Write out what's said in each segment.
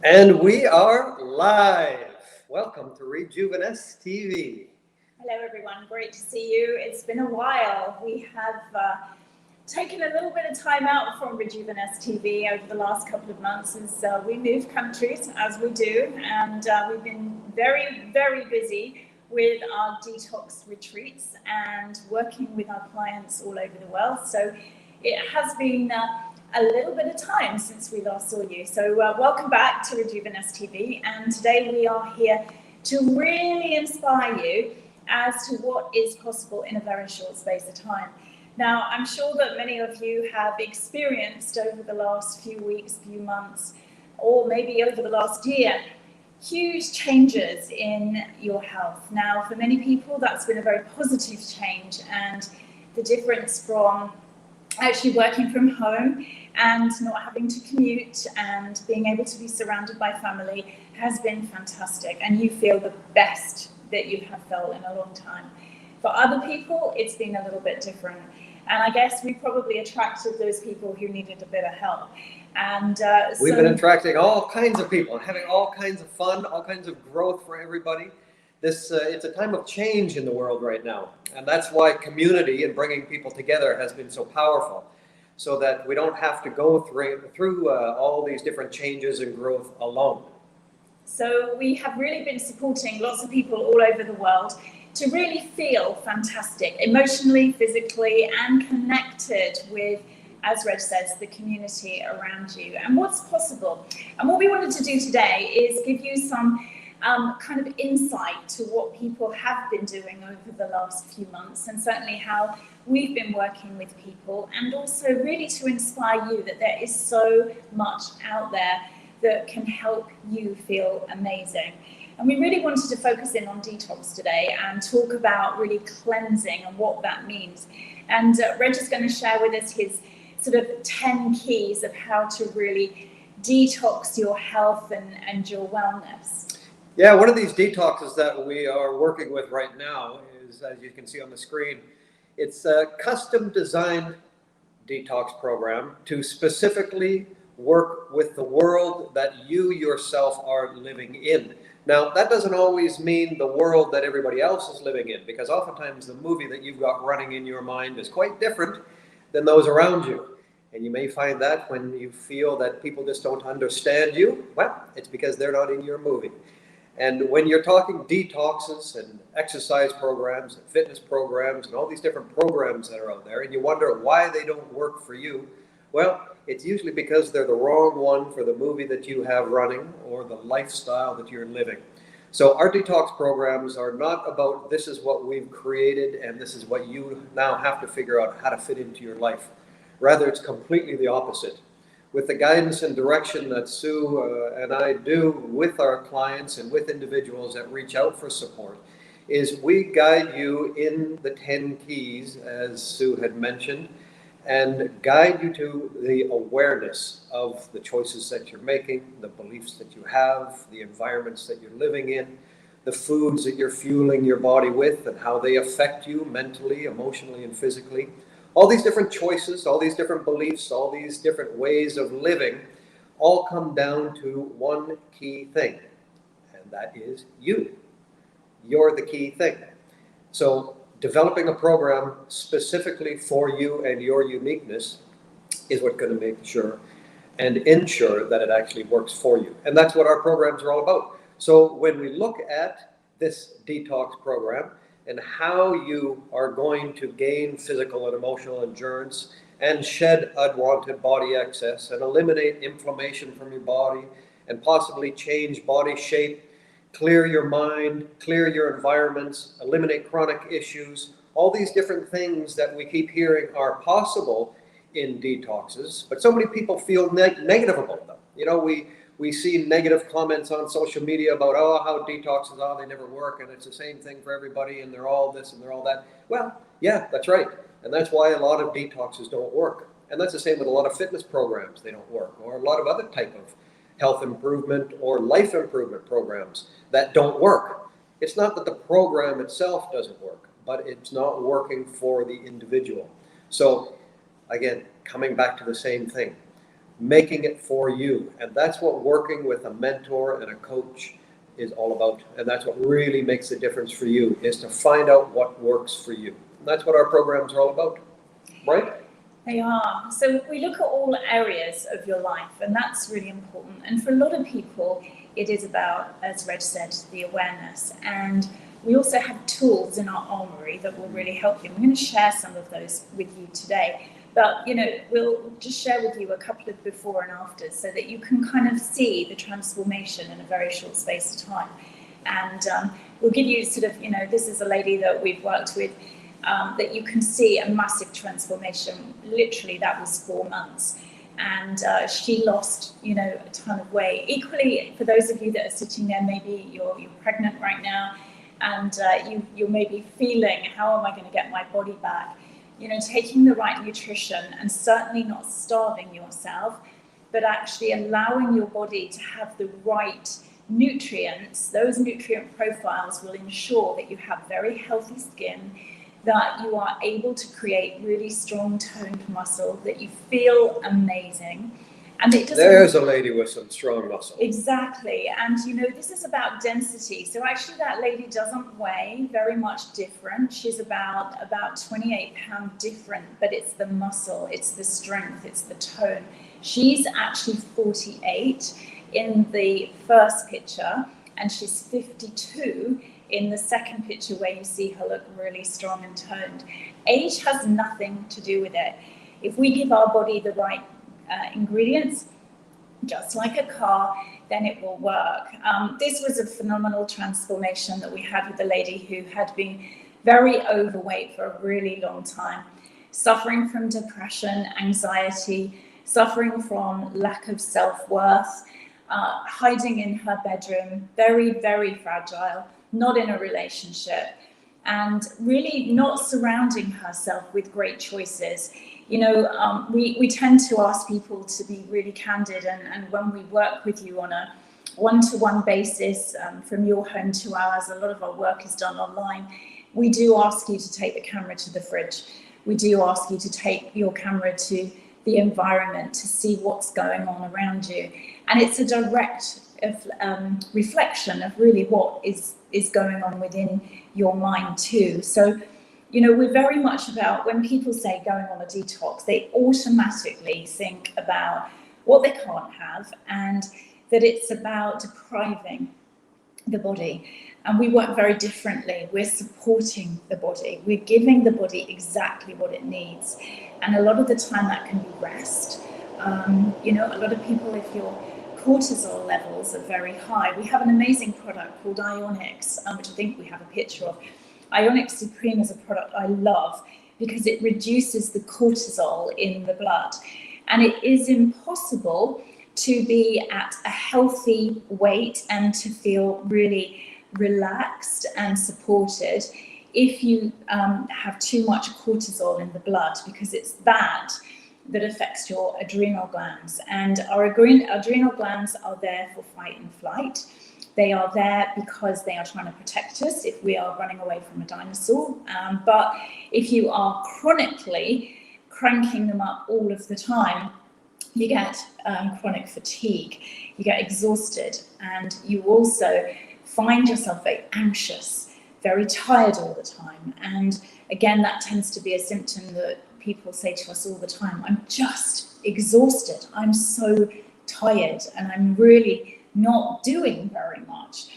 And we are live. Welcome to Rijooviness TV. Hello everyone, great to see you. It's been a while. We have taken a little bit of time out from Rijooviness TV over the last couple of months as we moved countries, as we do, and we've been very, very busy with our detox retreats and working with our clients all over the world. So it has been a little bit of time since we last saw you. So welcome back to Rijooviness TV, and today we are here to really inspire you as to what is possible in a very short space of time. Now, I'm sure that many of you have experienced over the last few weeks, few months, or maybe over the last year, huge changes in your health. Now, for many people, that's been a very positive change, and the difference from actually working from home and not having to commute and being able to be surrounded by family has been fantastic, and you feel the best that you have felt in a long time. For other people, it's been a little bit different, and I guess we probably attracted those people who needed a bit of help. And we've been attracting all kinds of people, having all kinds of fun, all kinds of growth for everybody. It's a time of change in the world right now, and that's why community and bringing people together has been so powerful, so that we don't have to go through all these different changes and growth alone. So we have really been supporting lots of people all over the world to really feel fantastic, emotionally, physically, and connected with, as Reg says, the community around you and what's possible. And what we wanted to do today is give you some kind of insight to what people have been doing over the last few months, and certainly how we've been working with people, and also really to inspire you that there is so much out there that can help you feel amazing. And we really wanted to focus in on detox today and talk about really cleansing and what that means. And Reg is going to share with us his sort of 10 keys of how to really detox your health and your wellness. Yeah, one of these detoxes that we are working with right now is, as you can see on the screen, it's a custom designed detox program to specifically work with the world that you yourself are living in. Now, that doesn't always mean the world that everybody else is living in, because oftentimes the movie that you've got running in your mind is quite different than those around you. And you may find that when you feel that people just don't understand you, well, it's because they're not in your movie. And when you're talking detoxes and exercise programs and fitness programs and all these different programs that are out there, and you wonder why they don't work for you, well, it's usually because they're the wrong one for the movie that you have running or the lifestyle that you're living. So our detox programs are not about this is what we've created and this is what you now have to figure out how to fit into your life. Rather, it's completely the opposite. With the guidance and direction that Sue and I do with our clients and with individuals that reach out for support, is we guide you in the 10 keys, as Sue had mentioned, and guide you to the awareness of the choices that you're making, the beliefs that you have, the environments that you're living in, the foods that you're fueling your body with and how they affect you mentally, emotionally, and physically. All these different choices, all these different beliefs, all these different ways of living all come down to one key thing, and that is you. You're the key thing. So developing a program specifically for you and your uniqueness is what's going to make sure and ensure that it actually works for you. And that's what our programs are all about. So when we look at this detox program and how you are going to gain physical and emotional endurance and shed unwanted body excess and eliminate inflammation from your body and possibly change body shape, clear your mind, clear your environments, eliminate chronic issues, all these different things that we keep hearing are possible in detoxes, but so many people feel negative about them. You know, we see negative comments on social media about, oh, how detoxes are, they never work, and it's the same thing for everybody, and they're all this and they're all that. Well, yeah, that's right. And that's why a lot of detoxes don't work. And that's the same with a lot of fitness programs, they don't work, or a lot of other type of health improvement or life improvement programs that don't work. It's not that the program itself doesn't work, but it's not working for the individual. So again, coming back to the same thing, making it for you. And that's what working with a mentor and a coach is all about. And that's what really makes a difference for you, is to find out what works for you. And that's what our programs are all about, right? They are. So we look at all areas of your life, and that's really important. And for a lot of people, it is about, as Reg said, the awareness. And we also have tools in our armory that will really help you. I'm going to share some of those with you today. But, we'll just share with you a couple of before and afters so that you can kind of see the transformation in a very short space of time. And we'll give you sort of, this is a lady that we've worked with, that you can see a massive transformation. Literally, that was 4 months. And she lost, a ton of weight. Equally, for those of you that are sitting there, maybe you're pregnant right now, and you may be feeling, how am I going to get my body back? Taking the right nutrition and certainly not starving yourself, but actually allowing your body to have the right nutrients. Those nutrient profiles will ensure that you have very healthy skin, that you are able to create really strong toned muscle, that you feel amazing. And it doesn't. There's a lady with some strong muscle. Exactly. And this is about density. So actually that lady doesn't weigh very much different. She's about 28 pounds different, but it's the muscle, it's the strength, it's the tone. She's actually 48 in the first picture, and she's 52 in the second picture, where you see her look really strong and toned. Age has nothing to do with it. If we give our body the right ingredients, just like a car, then it will work. This was a phenomenal transformation that we had with a lady who had been very overweight for a really long time, suffering from depression, anxiety, suffering from lack of self-worth, hiding in her bedroom, very, very fragile, not in a relationship, and really not surrounding herself with great choices. We tend to ask people to be really candid, and when we work with you on a one-to-one basis, from your home to ours, a lot of our work is done online. We do ask you to take the camera to the fridge. We do ask you to take your camera to the environment to see what's going on around you. And it's a direct reflection of really what is going on within your mind too. So, we're very much about, when people say going on a detox, they automatically think about what they can't have, and that it's about depriving the body. And we work very differently. We're supporting the body. We're giving the body exactly what it needs. And a lot of the time that can be rest. A lot of people, if your cortisol levels are very high, we have an amazing product called Ionix, which I think we have a picture of. Ionix Supreme is a product I love because it reduces the cortisol in the blood. And it is impossible to be at a healthy weight and to feel really relaxed and supported if you have too much cortisol in the blood, because it's that affects your adrenal glands. And our adrenal glands are there for fight and flight. They are there because they are trying to protect us if we are running away from a dinosaur. But if you are chronically cranking them up all of the time, you get chronic fatigue, you get exhausted, and you also find yourself very anxious, very tired all the time. And again, that tends to be a symptom that people say to us all the time: I'm just exhausted, I'm so tired, and I'm really not doing very much.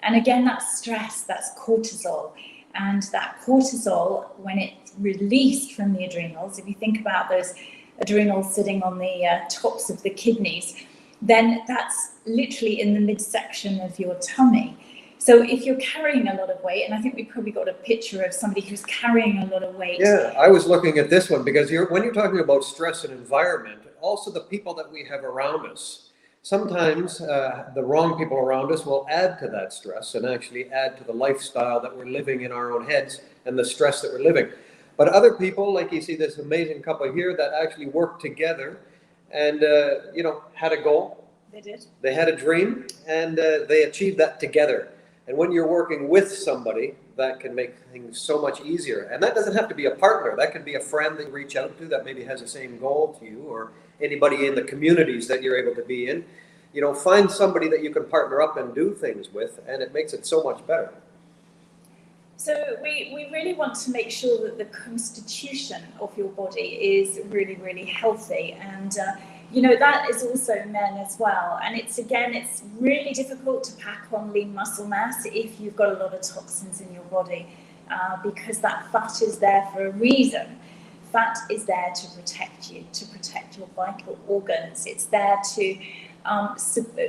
And again, that's stress, that's cortisol. And that cortisol, when it's released from the adrenals, if you think about those adrenals sitting on the tops of the kidneys, then that's literally in the midsection of your tummy. So if you're carrying a lot of weight, and I think we've probably got a picture of somebody who's carrying a lot of weight. Yeah, I was looking at this one because when you're talking about stress and environment, also the people that we have around us, sometimes the wrong people around us will add to that stress and actually add to the lifestyle that we're living in our own heads and the stress that we're living. But other people, like you see this amazing couple here that actually worked together and, had a goal. They did. They had a dream, and they achieved that together. And when you're working with somebody, that can make things so much easier. And that doesn't have to be a partner. That can be a friend that you reach out to that maybe has the same goal to you, or anybody in the communities that you're able to be in. You know, find somebody that you can partner up and do things with, and it makes it so much better. So we really want to make sure that the constitution of your body is really, really healthy. And you know, that is also men as well. And it's really difficult to pack on lean muscle mass if you've got a lot of toxins in your body, because that fat is there for a reason. Fat is there to protect you, to protect your vital organs. It's there to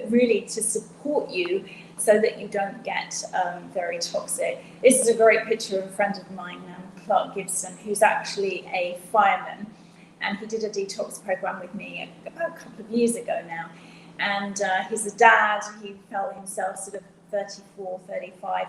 really to support you so that you don't get very toxic. This is a great picture of a friend of mine, Clark Gibson, who's actually a fireman. And he did a detox program with me about a couple of years ago now. And he's a dad. He felt himself sort of 34, 35,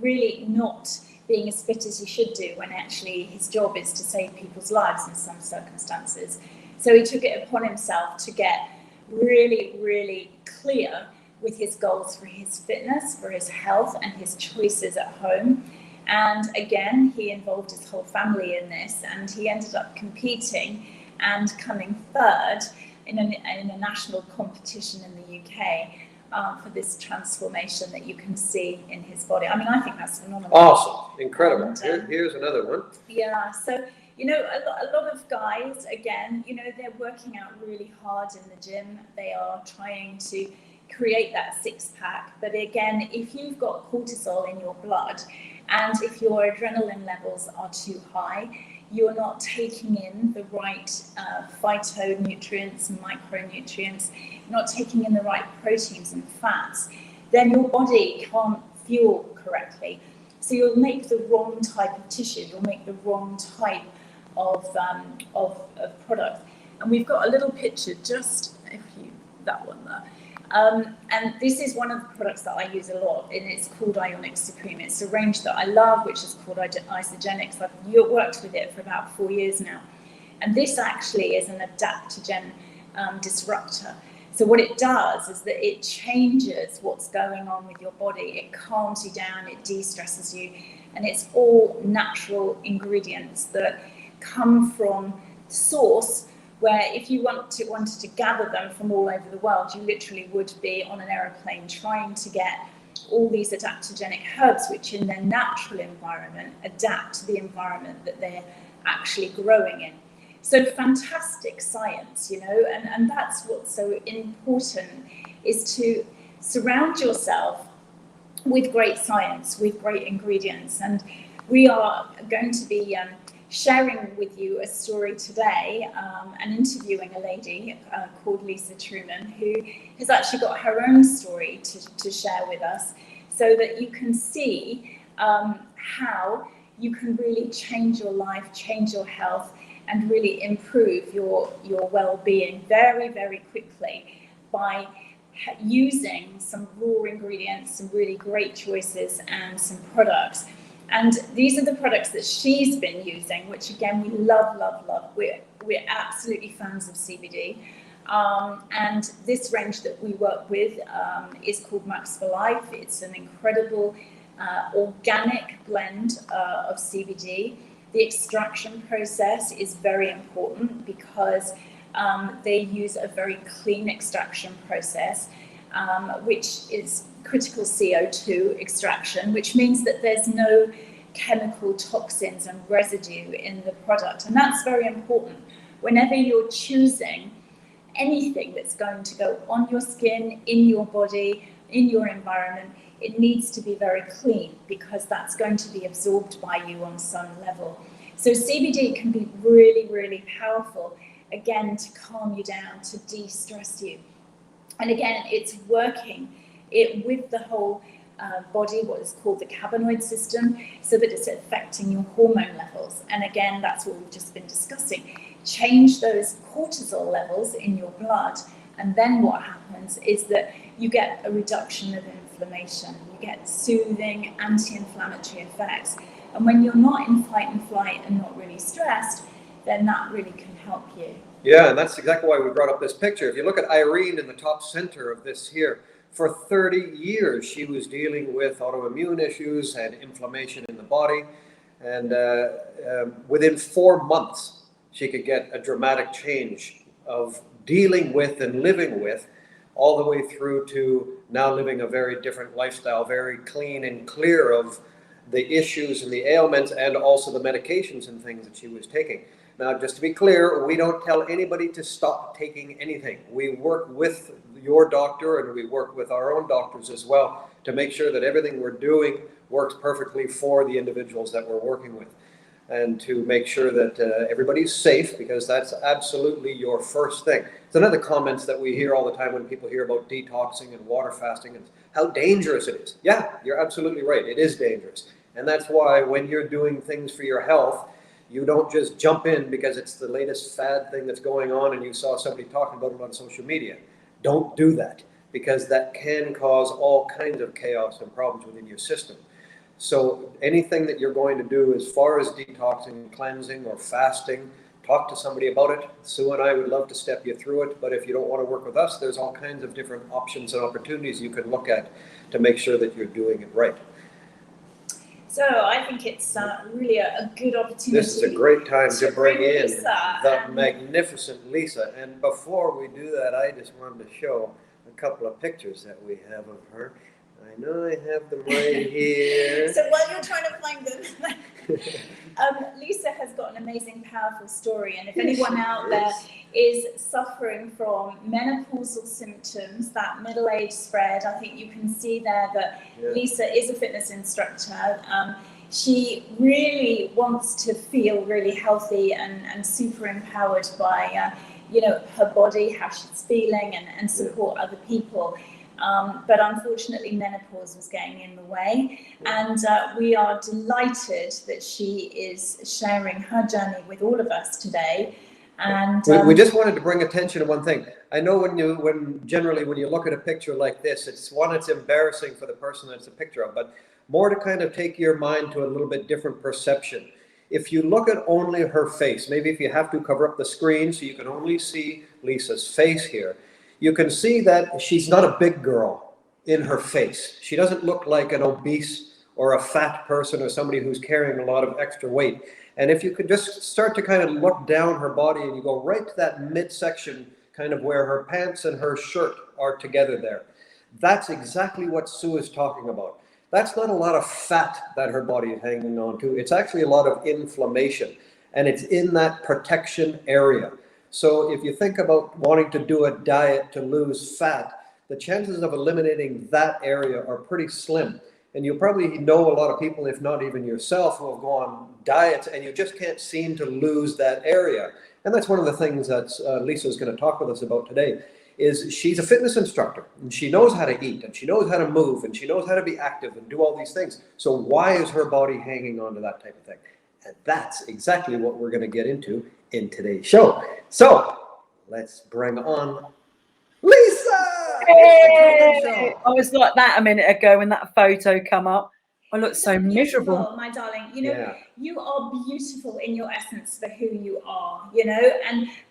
really not being as fit as he should do, when actually his job is to save people's lives in some circumstances. So he took it upon himself to get really, really clear with his goals for his fitness, for his health, and his choices at home. And again, he involved his whole family in this, and he ended up competing and coming third in a national competition in the UK for this transformation that you can see in his body. I mean, I think that's phenomenal. Awesome, incredible. Here's another one. Yeah, so, you know, a lot of guys, again, you know, they're working out really hard in the gym. They are trying to create that six-pack. But again, if you've got cortisol in your blood, and if your adrenaline levels are too high, you're not taking in the right phytonutrients and micronutrients, you're not taking in the right proteins and fats, then your body can't fuel correctly. So you'll make the wrong type of tissue, you'll make the wrong type of product. And we've got a little picture, just that one there. And this is one of the products that I use a lot, and it's called Ionic Supreme. It's a range that I love, which is called Isogenics. I've worked with it for about 4 years now. And this actually is an adaptogen disruptor. So what it does is that it changes what's going on with your body. It calms you down, it de-stresses you, and it's all natural ingredients that come from the source, where if you wanted to gather them from all over the world, you literally would be on an aeroplane trying to get all these adaptogenic herbs, which in their natural environment adapt to the environment that they're actually growing in. So fantastic science, you know, and that's what's so important, is to surround yourself with great science, with great ingredients. And we are going to be sharing with you a story today and interviewing a lady called Lyssa Truman, who has actually got her own story to share with us, so that you can see how you can really change your life, change your health, and really improve your well-being very, very quickly by using some raw ingredients, some really great choices, and some products. And these are the products that she's been using, which again, we love, love, love. We're absolutely fans of CBD. And this range that we work with is called Max for Life. It's an incredible organic blend of CBD. The extraction process is very important because they use a very clean extraction process, which is critical CO2 extraction, which means that there's no chemical toxins and residue in the product. And that's very important. Whenever you're choosing anything that's going to go on your skin, in your body, in your environment, it needs to be very clean, because that's going to be absorbed by you on some level. So CBD can be really, really powerful, again, to calm you down, to de-stress you. And again, it's working with the whole body, what is called the cannabinoid system, so that it's affecting your hormone levels. And again, that's what we've just been discussing. Change those cortisol levels in your blood, and then what happens is that you get a reduction of inflammation. You get soothing, anti-inflammatory effects. And when you're not in fight and flight and not really stressed, then that really can help you. Yeah, and that's exactly why we brought up this picture. If you look at Irene in the top center of this here, For 30 years, she was dealing with autoimmune issues and inflammation in the body. And within 4 months, she could get a dramatic change of dealing with and living with, all the way through to now living a very different lifestyle, very clean and clear of the issues and the ailments and also the medications and things that she was taking. Now, just to be clear, we don't tell anybody to stop taking anything. We work with your doctor and we work with our own doctors as well to make sure that everything we're doing works perfectly for the individuals that we're working with, and to make sure that everybody's safe, because that's absolutely your first thing. It's another comments that we hear all the time when people hear about detoxing and water fasting and how dangerous it is. Yeah, you're absolutely right. It is dangerous. And that's why when you're doing things for your health, you don't just jump in because it's the latest fad thing that's going on and you saw somebody talking about it on social media. Don't do that, because that can cause all kinds of chaos and problems within your system. So anything that you're going to do as far as detoxing and cleansing or fasting, talk to somebody about it. Sue and I would love to step you through it, but if you don't want to work with us, there's all kinds of different options and opportunities you can look at to make sure that you're doing it right. So I think it's really a good opportunity. This is a great time to bring in Lyssa the magnificent Lyssa. And before we do that, I just wanted to show a couple of pictures that we have of her. I know I have them right here. So while you're trying to find them, Lyssa has got an amazing, powerful story. And if anyone out there is suffering from menopausal symptoms, that middle-age spread, I think you can see there that Lyssa is a fitness instructor. She really wants to feel really healthy and super empowered by, her body, how she's feeling, and support other people. But unfortunately, menopause was getting in the way, and we are delighted that she is sharing her journey with all of us today. And we just wanted to bring attention to one thing. I know when you look at a picture like this, it's embarrassing for the person that's a picture of, but more to kind of take your mind to a little bit different perception. If you look at only her face, maybe if you have to cover up the screen so you can only see Lyssa's face here, you can see that she's not a big girl in her face. She doesn't look like an obese or a fat person or somebody who's carrying a lot of extra weight. And if you could just start to kind of look down her body and you go right to that midsection, kind of where her pants and her shirt are together there, that's exactly what Sue is talking about. That's not a lot of fat that her body is hanging on to. It's actually a lot of inflammation, and it's in that protection area. So if you think about wanting to do a diet to lose fat, the chances of eliminating that area are pretty slim. And you probably know a lot of people, if not even yourself, who have gone on diets and you just can't seem to lose that area. And that's one of the things that Lyssa is going to talk with us about today, is she's a fitness instructor and she knows how to eat and she knows how to move and she knows how to be active and do all these things. So why is her body hanging on to that type of thing? And that's exactly what we're going to get into in today's show. So let's bring on Lyssa! Hey! I was like that a minute ago when that photo come up. I look so miserable. My darling. You are beautiful in your essence for who you are,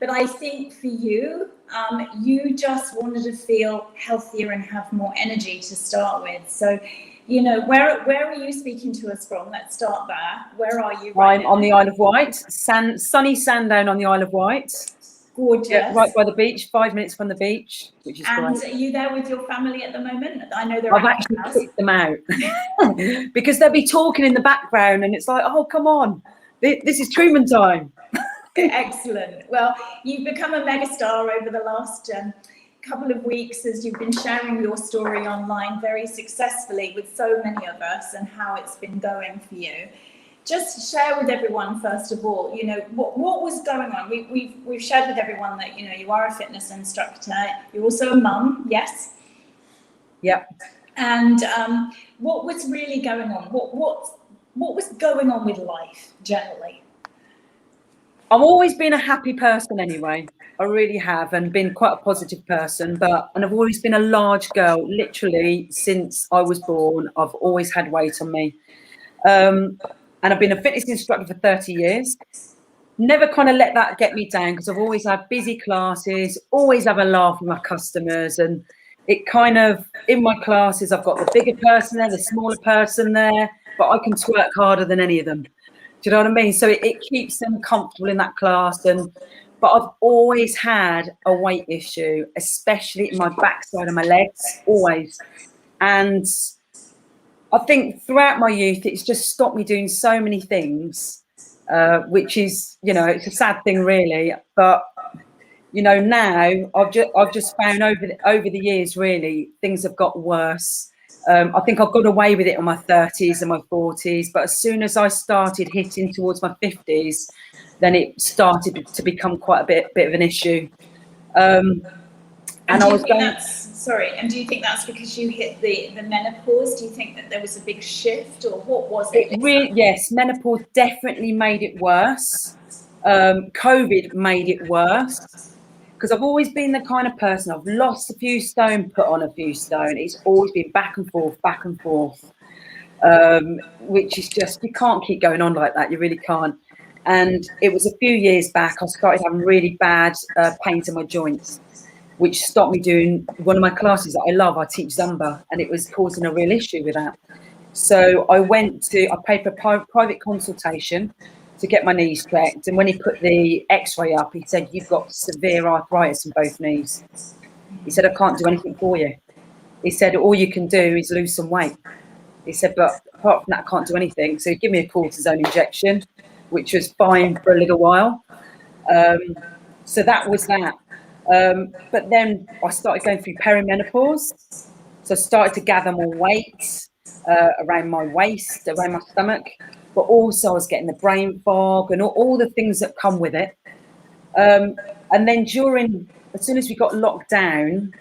but I think for you, you just wanted to feel healthier and have more energy to start with. So, where are you speaking to us from? Let's start there. Where are you right I'm now? on the Isle of Wight, sunny Sandown on the Isle of Wight. Gorgeous. Yeah, right by the beach, 5 minutes from the beach, which is And great. are you there with your family at the moment? I know they're I've at actually the house. kicked them out because they'll be talking in the background and it's like, oh, come on, this is Truman time. Excellent. Well, you've become a megastar over the last couple of weeks as you've been sharing your story online very successfully with so many of us and how it's been going for you. Just share with everyone, first of all, what was going on. We've shared with everyone that, you are a fitness instructor. You're also a mum, yes? Yep. And what was really going on? What was going on with life generally? I've always been a happy person anyway. I really have, and been quite a positive person, and I've always been a large girl. Literally since I was born, I've always had weight on me. And I've been a fitness instructor for 30 years. Never kind of let that get me down because I've always had busy classes, always have a laugh with my customers. And it kind of, in my classes, I've got the bigger person there, the smaller person there, but I can twerk harder than any of them. Do you know what I mean? So it keeps them comfortable in that class. But I've always had a weight issue, especially in my backside and my legs, always. And I think throughout my youth, it's just stopped me doing so many things, which is, it's a sad thing, really. But now I've just found over the years, really, things have got worse. I think I've got away with it in my 30s and my 40s, but as soon as I started hitting towards my 50s, then it started to become quite a bit of an issue. And do you think that's because you hit the menopause? Do you think that there was a big shift, or what was it? Yes, menopause definitely made it worse. COVID made it worse, because I've always been the kind of person, I've lost a few stone, put on a few stone. It's always been back and forth, which is just, you can't keep going on like that. You really can't. And it was a few years back, I started having really bad pains in my joints, which stopped me doing one of my classes that I love. I teach Zumba, and it was causing a real issue with that. So I paid for a private consultation to get my knees checked. And when he put the x-ray up, he said, "You've got severe arthritis in both knees." He said, "I can't do anything for you." He said, "All you can do is lose some weight." He said, "But apart from that, I can't do anything." So he gave me a cortisone injection, which was fine for a little while. So that was that. But then I started going through perimenopause. So I started to gather more weight around my waist, around my stomach, but also I was getting the brain fog and all the things that come with it. And then as soon as we got locked down,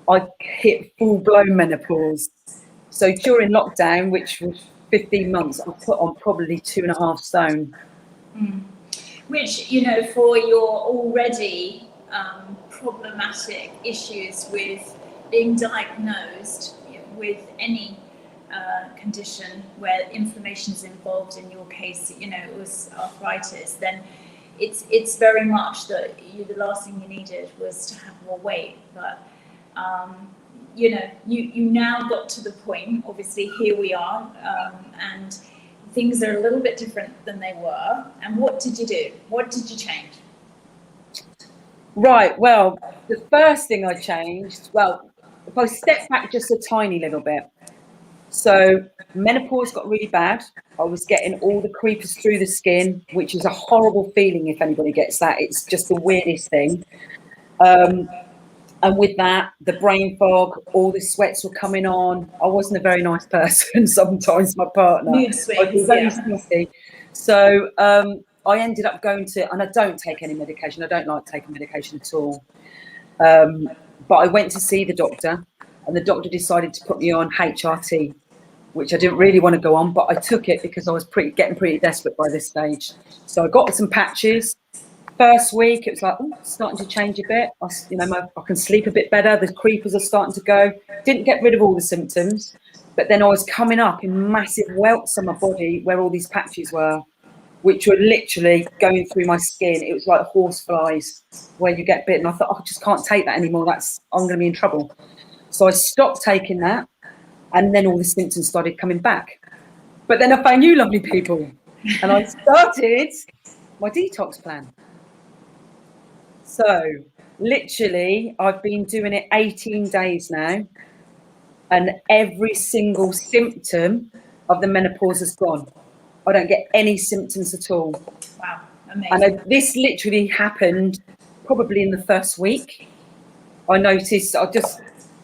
I hit full-blown menopause. So during lockdown, which was 15 months, I put on probably 2.5 stone. Which, for your already problematic issues with being diagnosed with any condition where inflammation is involved, in your case, it was arthritis, then it's very much that the last thing you needed was to have more weight. But you now got to the point, obviously here we are, and things are a little bit different than they were. And what did you do? What did you change? Right, well, the first thing I changed, if I step back just a tiny little bit. So menopause got really bad. I was getting all the creepers through the skin, which is a horrible feeling if anybody gets that. It's just the weirdest thing. And with that, the brain fog, all the sweats were coming on. I wasn't a very nice person sometimes, my partner. Mood swings, I was very snotty. So I ended up going to, and I don't take any medication. I don't like taking medication at all. But I went to see the doctor, and the doctor decided to put me on HRT, which I didn't really want to go on, but I took it because I was getting pretty desperate by this stage. So I got some patches. First week, it was like, it's starting to change a bit. I can sleep a bit better. The creepers are starting to go. Didn't get rid of all the symptoms, but then I was coming up in massive welts on my body where all these patches were, which were literally going through my skin. It was like horse flies where you get bitten. I thought, I just can't take that anymore. I'm going to be in trouble. So I stopped taking that, and then all the symptoms started coming back. But then I found you lovely people, and I started my detox plan. So literally, I've been doing it 18 days now, and every single symptom of the menopause has gone. I don't get any symptoms at all. Wow, amazing. And this literally happened probably in the first week. I noticed I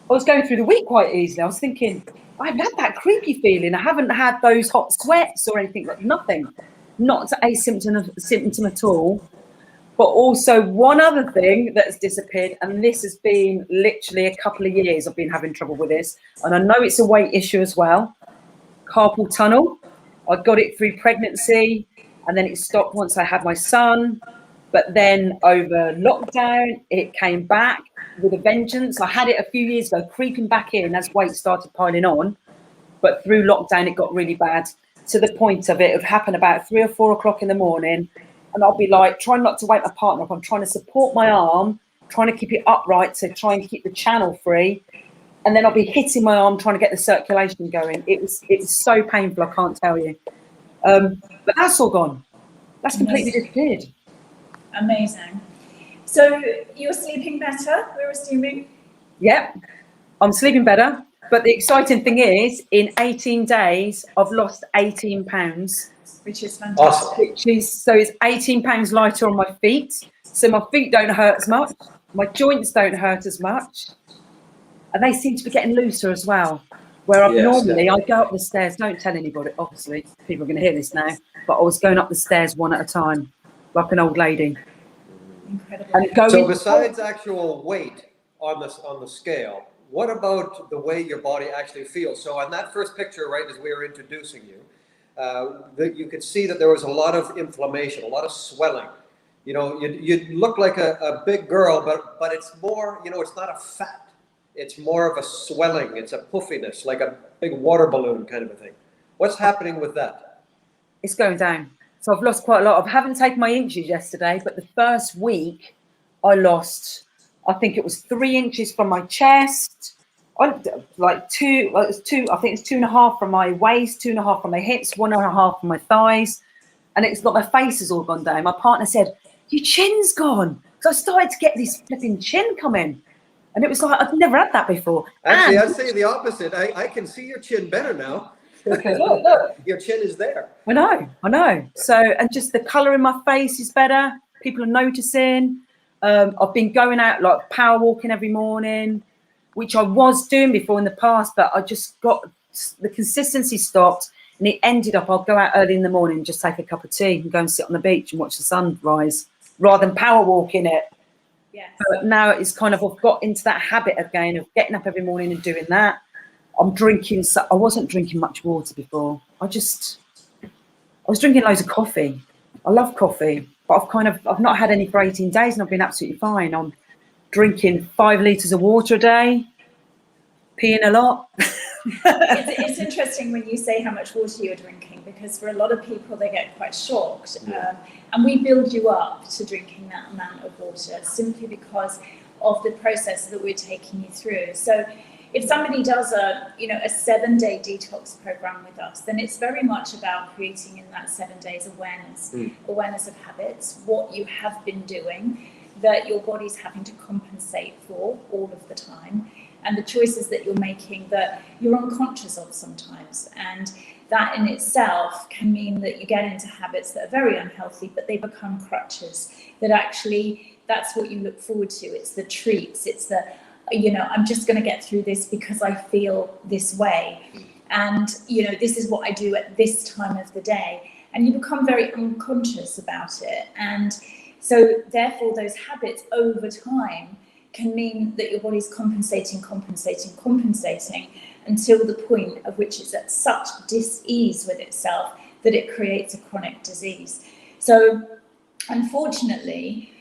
was going through the week quite easily. I was thinking, I haven't had that creepy feeling. I haven't had those hot sweats or anything, like nothing. Not a symptom at all. But also one other thing that's disappeared, and this has been literally a couple of years I've been having trouble with this, and I know it's a weight issue as well. Carpal tunnel. I got it through pregnancy, and then it stopped once I had my son. But then over lockdown, it came back with a vengeance. I had it a few years ago, creeping back in as weight started piling on. But through lockdown, it got really bad, to the point of it would happen about 3 or 4 o'clock in the morning. And I'll be like, trying not to wake my partner up. I'm trying to support my arm trying to keep it upright, so try and keep the channel free, and then I'll be hitting my arm trying to get the circulation going. It was so painful, I can't tell you. But that's all gone. That's completely disappeared. Amazing. So you're sleeping better, we're assuming? Yep, I'm sleeping better. But the exciting thing is, in 18 days, I've lost 18 pounds. Which is fantastic. Awesome. So it's 18 pounds lighter on my feet. So my feet don't hurt as much. My joints don't hurt as much. And they seem to be getting looser as well. Where I've normally, I go up the stairs, don't tell anybody, obviously, people are going to hear this now, but I was going up the stairs one at a time, like an old lady. Incredible. And going, So besides actual weight on the scale, what about the way your body actually feels? So on that first picture, right, as we were introducing you, you could see that there was a lot of inflammation, a lot of swelling. You know, you look like a big girl, but it's more, you know, it's not a fat. It's more of a swelling. It's a puffiness, like a big water balloon kind of a thing. What's happening with that? it's going down. So I've lost quite a lot. I haven't taken my inches yesterday, but the first week I lost, I think it was 3 inches from my chest. I think it's 2.5 from my waist, 2.5 from my hips, 1.5 from my thighs. And it's like my face has all gone down. My partner said, your chin's gone. So I started to get this flipping chin coming. And it was like, I've never had that before. Actually, And I'd say the opposite. I can see your chin better now. look. Your chin is there. I know. So, and just the colour in my face is better. People are noticing. I've been going out like power walking every morning, which I was doing before in the past, but I just got the consistency stopped, and it ended up I'll go out early in the morning, just take a cup of tea and go and sit on the beach and watch the sun rise rather than power walking it. Yes. But now it's kind of, I've got into that habit again of getting up every morning and doing that. I'm drinking, I wasn't drinking much water before. I was drinking loads of coffee. I love coffee, but I've not had any for 18 days and I've been absolutely fine. I'm drinking 5 litres of water a day, peeing a lot. It's interesting when you say how much water you're drinking, because for a lot of people they get quite shocked, and we build you up to drinking that amount of water simply because of the process that we're taking you through. So if somebody does a 7-day detox program with us, then it's very much about creating in that 7 days awareness of habits, what you have been doing, that your body's having to compensate for all of the time, and the choices that you're making that you're unconscious of sometimes. And that in itself can mean that you get into habits that are very unhealthy, but they become crutches, that actually that's what you look forward to. It's the treats, it's the, I'm just going to get through this because I feel this way. And, this is what I do at this time of the day. And you become very unconscious about it. And so therefore those habits over time can mean that your body's compensating until the point of which it's at such dis-ease with itself that it creates a chronic disease. So unfortunately,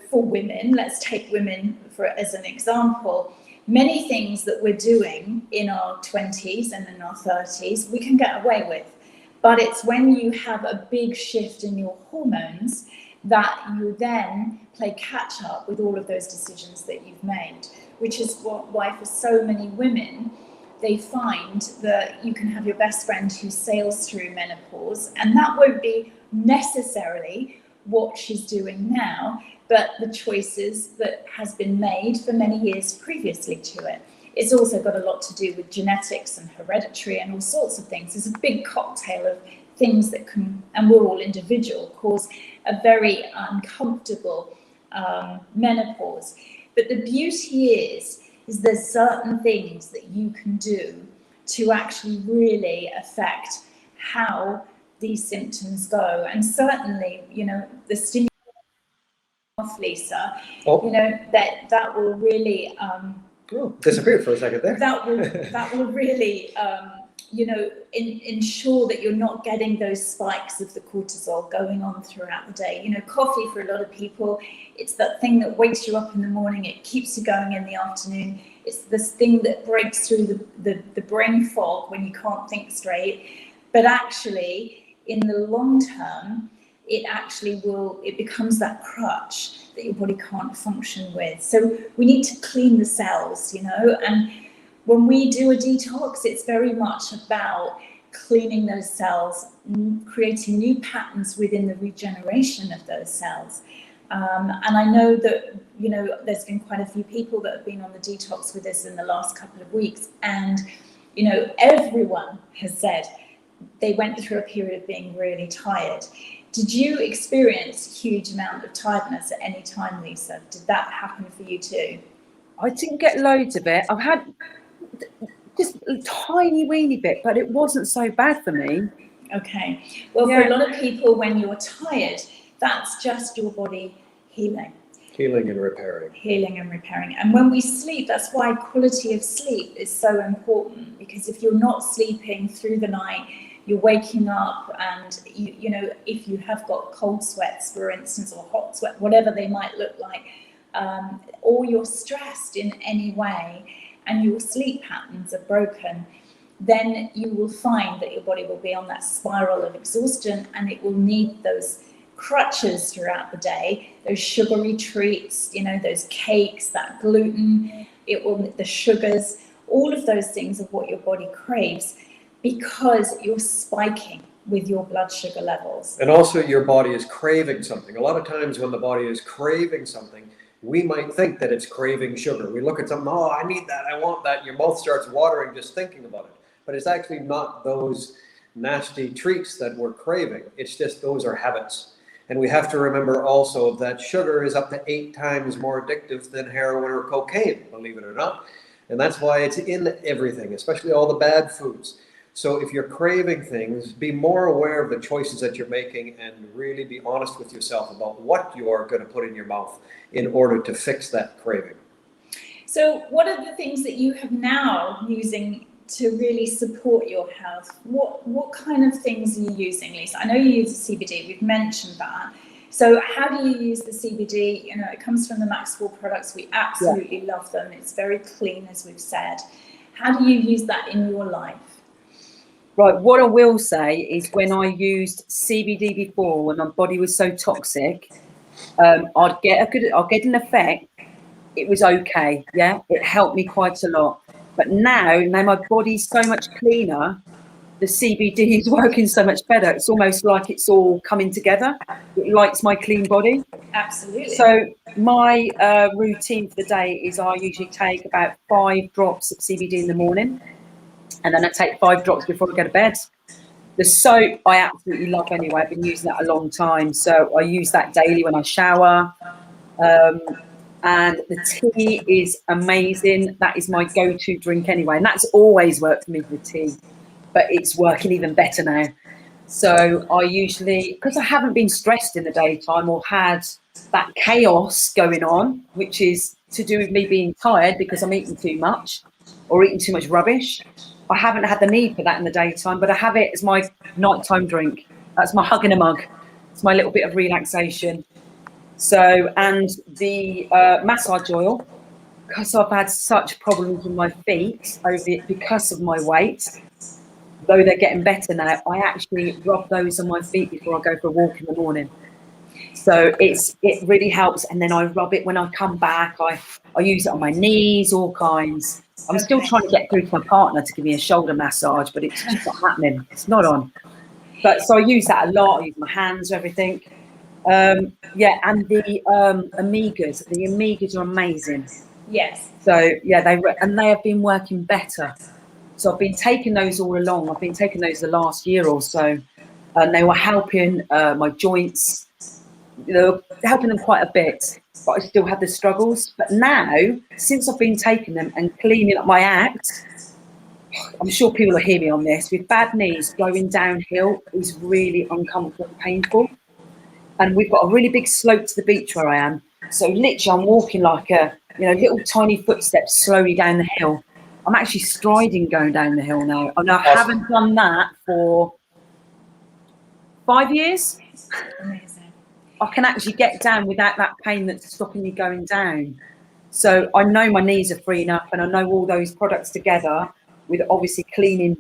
for women, let's take women as an example, many things that we're doing in our 20s and in our 30s, we can get away with. But it's when you have a big shift in your hormones that you then play catch up with all of those decisions that you've made, which is why for so many women, they find that you can have your best friend who sails through menopause, and that won't be necessarily what she's doing now, but the choices that has been made for many years previously to it. It's also got a lot to do with genetics and hereditary and all sorts of things. There's a big cocktail of things that can, and we're all individual, cause a very uncomfortable menopause. But the beauty is there's certain things that you can do to actually really affect how these symptoms go. And certainly, the stimulation of Lyssa, that will really disappeared for a second there. That will really ensure that you're not getting those spikes of the cortisol going on throughout the day. Coffee for a lot of people, it's that thing that wakes you up in the morning, it keeps you going in the afternoon. It's this thing that breaks through the brain fog when you can't think straight. But actually, in the long term, it becomes that crutch that your body can't function with. So we need to clean the cells, and when we do a detox, it's very much about cleaning those cells, creating new patterns within the regeneration of those cells. And I know that, there's been quite a few people that have been on the detox with us in the last couple of weeks. And, everyone has said they went through a period of being really tired. Did you experience a huge amount of tiredness at any time, Lyssa? Did that happen for you too? I didn't get loads of it. I've had just a tiny weeny bit, but it wasn't so bad for me. Okay. Well, for a lot of people, when you're tired, that's just your body healing. Healing and repairing. Healing and repairing. And when we sleep, that's why quality of sleep is so important, because if you're not sleeping through the night, you're waking up and, if you have got cold sweats, for instance, or hot sweat, whatever they might look like, or you're stressed in any way and your sleep patterns are broken, then you will find that your body will be on that spiral of exhaustion, and it will need those crutches throughout the day, those sugary treats, those cakes, that gluten, the sugars, all of those things are what your body craves, because you're spiking with your blood sugar levels. And also your body is craving something. A lot of times when the body is craving something, we might think that it's craving sugar. We look at something, oh, I need that, I want that. Your mouth starts watering just thinking about it. But it's actually not those nasty treats that we're craving. It's just those are habits. And we have to remember also that sugar is up to 8 times more addictive than heroin or cocaine, believe it or not. And that's why it's in everything, especially all the bad foods. So if you're craving things, be more aware of the choices that you're making and really be honest with yourself about what you're going to put in your mouth in order to fix that craving. So what are the things that you have now using to really support your health? What kind of things are you using, Lyssa? I know you use the CBD, we've mentioned that. So how do you use the CBD? It comes from the Maxwell products. We absolutely love them. It's very clean, as we've said. How do you use that in your life? Right, what I will say is when I used CBD before, when my body was so toxic, I'd get an effect. It was okay, it helped me quite a lot. But now my body's so much cleaner, the CBD is working so much better. It's almost like it's all coming together. It likes my clean body. Absolutely. So my routine for the day is I usually take about 5 drops of CBD in the morning, and then I take 5 drops before I go to bed. The soap I absolutely love anyway. I've been using that a long time. So I use that daily when I shower. And the tea is amazing. That is my go-to drink anyway. And that's always worked for me with tea, but it's working even better now. So I usually, because I haven't been stressed in the daytime or had that chaos going on, which is to do with me being tired because I'm eating too much or eating too much rubbish. I haven't had the need for that in the daytime, but I have it as my nighttime drink. That's my hug in a mug. It's my little bit of relaxation. So, and the massage oil, because I've had such problems with my feet because of my weight, though they're getting better now, I actually rub those on my feet before I go for a walk in the morning. So it really helps. And then I rub it when I come back. I use it on my knees, all kinds. I'm still trying to get through to my partner to give me a shoulder massage, but it's just not happening. It's not on. But so I use that a lot. I use my hands, everything. And the omegas. The omegas are amazing. Yes. So yeah, they have been working better. So I've been taking those all along. I've been taking those the last year or so, and they were helping my joints. Helping them quite a bit, but I still had the struggles. But now, since I've been taking them and cleaning up my act, I'm sure people will hear me on this. With bad knees, going downhill is really uncomfortable and painful. And we've got a really big slope to the beach where I am. So literally, I'm walking like little tiny footsteps slowly down the hill. I'm actually striding going down the hill now. And I haven't done that for 5 years. Amazing. I can actually get down without that pain that's stopping me going down. So I know my knees are freeing up, and I know all those products together with obviously cleaning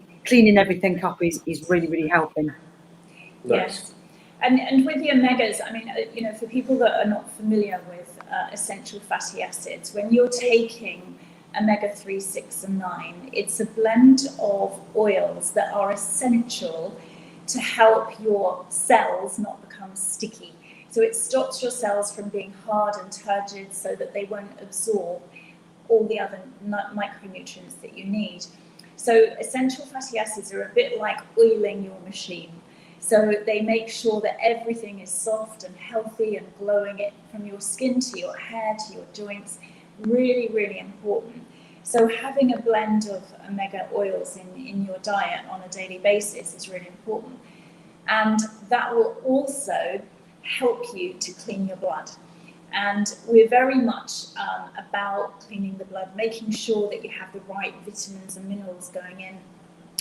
everything up is really, really helping. Nice. Yes. And with the omegas, I mean, you know, for people that are not familiar with essential fatty acids, when you're taking omega-3, 6, and 9, it's a blend of oils that are essential to help your cells not become sticky. So it stops your cells from being hard and turgid so that they won't absorb all the other micronutrients that you need. So essential fatty acids are a bit like oiling your machine. So they make sure that everything is soft and healthy and glowing, it from your skin to your hair to your joints. Really, really important. So having a blend of omega oils in your diet on a daily basis is really important. And that will also help you to clean your blood. And we're very much about cleaning the blood, making sure that you have the right vitamins and minerals going in.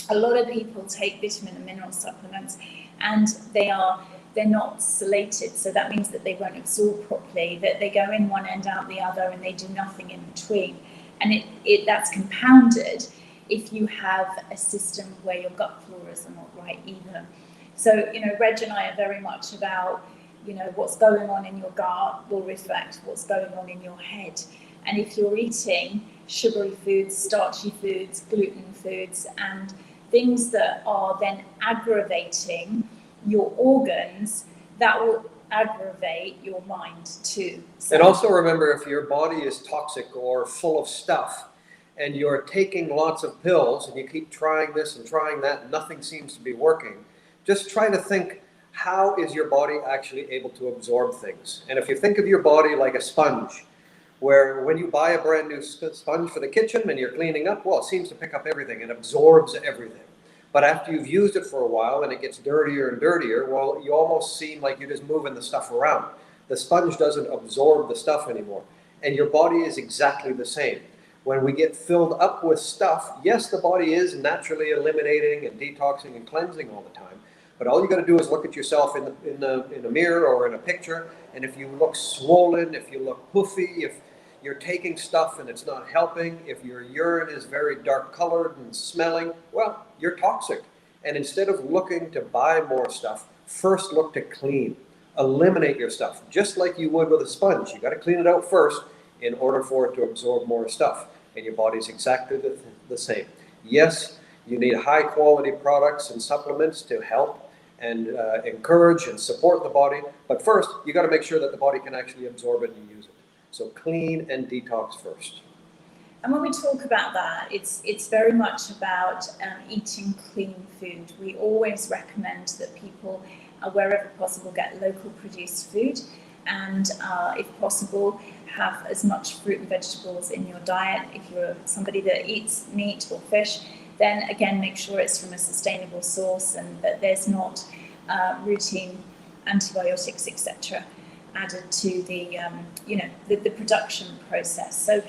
A lot of people take vitamin and mineral supplements and they're not salated, so that means that they won't absorb properly, that they go in one end out the other and they do nothing in between. And that's compounded if you have a system where your gut floras are not right either. So, you know, Reg and I are very much about, you know, what's going on in your gut will reflect what's going on in your head. And if you're eating sugary foods, starchy foods, gluten foods, and things that are then aggravating your organs, that will aggravate your mind too. So, And also remember, if your body is toxic or full of stuff and you're taking lots of pills and you keep trying this and trying that and nothing seems to be working, just try to think, how is your body actually able to absorb things? And if you think of your body like a sponge, where when you buy a brand new sponge for the kitchen and you're cleaning up, well, it seems to pick up everything and absorbs everything. But after you've used it for a while and it gets dirtier and dirtier, well, you almost seem like you're just moving the stuff around. The sponge doesn't absorb the stuff anymore. And your body is exactly the same. When we get filled up with stuff, yes, the body is naturally eliminating and detoxing and cleansing all the time. But all you got to do is look at yourself in a mirror or in a picture, and if you look swollen, if you look poofy, if you're taking stuff and it's not helping, if your urine is very dark colored and smelling, well, you're toxic. And instead of looking to buy more stuff, first look to clean. Eliminate your stuff, just like you would with a sponge. You got to clean it out first in order for it to absorb more stuff. And your body's exactly the same. Yes, you need high quality products and supplements to help and encourage and support the body. But first, you got to make sure that the body can actually absorb it and use it. So clean and detox first. and when we talk about that, it's very much about eating clean food. We always recommend that people, wherever possible, get local produced food, and if possible, have as much fruit and vegetables in your diet. If you're somebody that eats meat or fish, then again, make sure it's from a sustainable source and that there's not routine antibiotics, etc., added to the the production process. So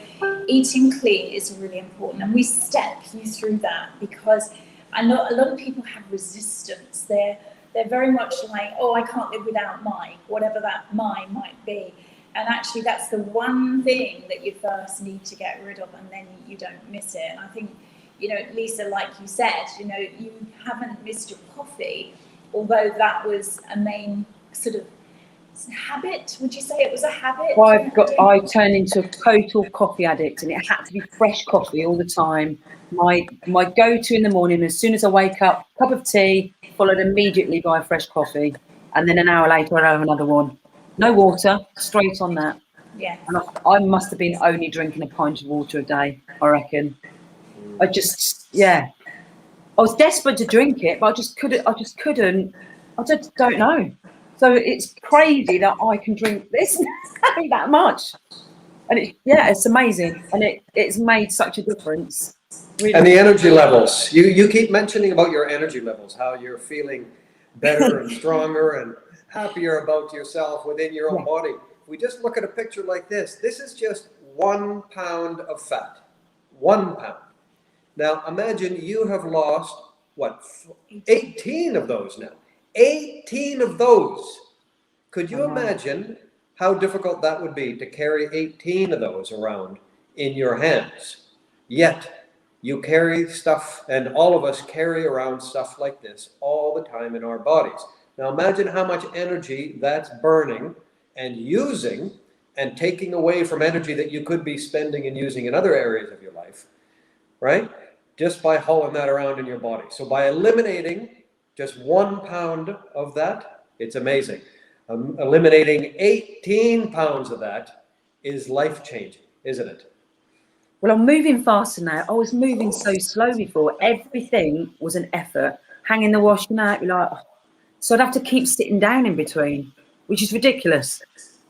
eating clean is really important, and we step you through that because I know a lot of people have resistance. They're very much like, oh, I can't live without whatever that might be. And actually, that's the one thing that you first need to get rid of, and then you don't miss it. And I think, Lyssa, like you said, you haven't missed your coffee, although that was a main sort of habit. Would you say it was a habit? I turned into a total coffee addict, and it had to be fresh coffee all the time. My go-to in the morning, as soon as I wake up, cup of tea, followed immediately by a fresh coffee, and then an hour later I'd have another one. No water, straight on that. Yeah. And I must have been only drinking a pint of water a day, I reckon. I was desperate to drink it, but I just couldn't. I just don't know. So it's crazy that I can drink this that much, and it's amazing, and it's made such a difference. Really. And the energy levels. You keep mentioning about your energy levels, how you're feeling better and stronger and happier about yourself within your own body. If we just look at a picture like this is just 1 pound of fat. 1 pound. Now imagine you have lost, 18 of those now. 18 of those. Could you imagine how difficult that would be to carry 18 of those around in your hands? Yet you carry stuff, and all of us carry around stuff like this all the time in our bodies. Now imagine how much energy that's burning and using and taking away from energy that you could be spending and using in other areas of your life, right? Just by hauling that around in your body. So by eliminating just 1 pound of that, it's amazing. Eliminating 18 pounds of that is life-changing, isn't it? Well, I'm moving faster now. I was moving so slow before. Everything was an effort. Hanging the washing out, you're like, oh. So I'd have to keep sitting down in between, which is ridiculous.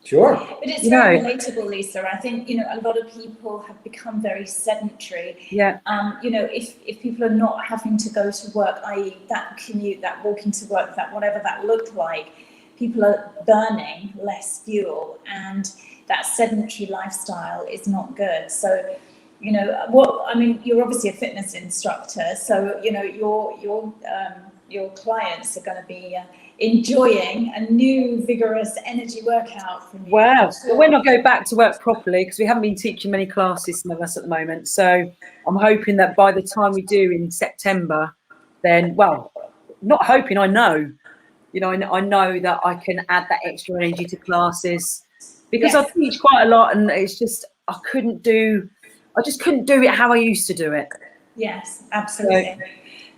Sure. But it's You very know. relatable, Lisa. I think, a lot of people have become very sedentary. Yeah. If people are not having to go to work, i.e. that commute, that walking to work, that whatever that looked like, people are burning less fuel, and that sedentary lifestyle is not good. So, you're obviously a fitness instructor, so, your clients are going to be enjoying a new vigorous energy workout from you. Wow. Sure. Well, when I go back to work properly, because we haven't been teaching many classes, some of us at the moment. So I'm hoping that by the time we do in September, then, well, not hoping, I know, I know that I can add that extra energy to classes, because Yes. I teach quite a lot, and it's just, I just couldn't do it how I used to do it. Yes, absolutely.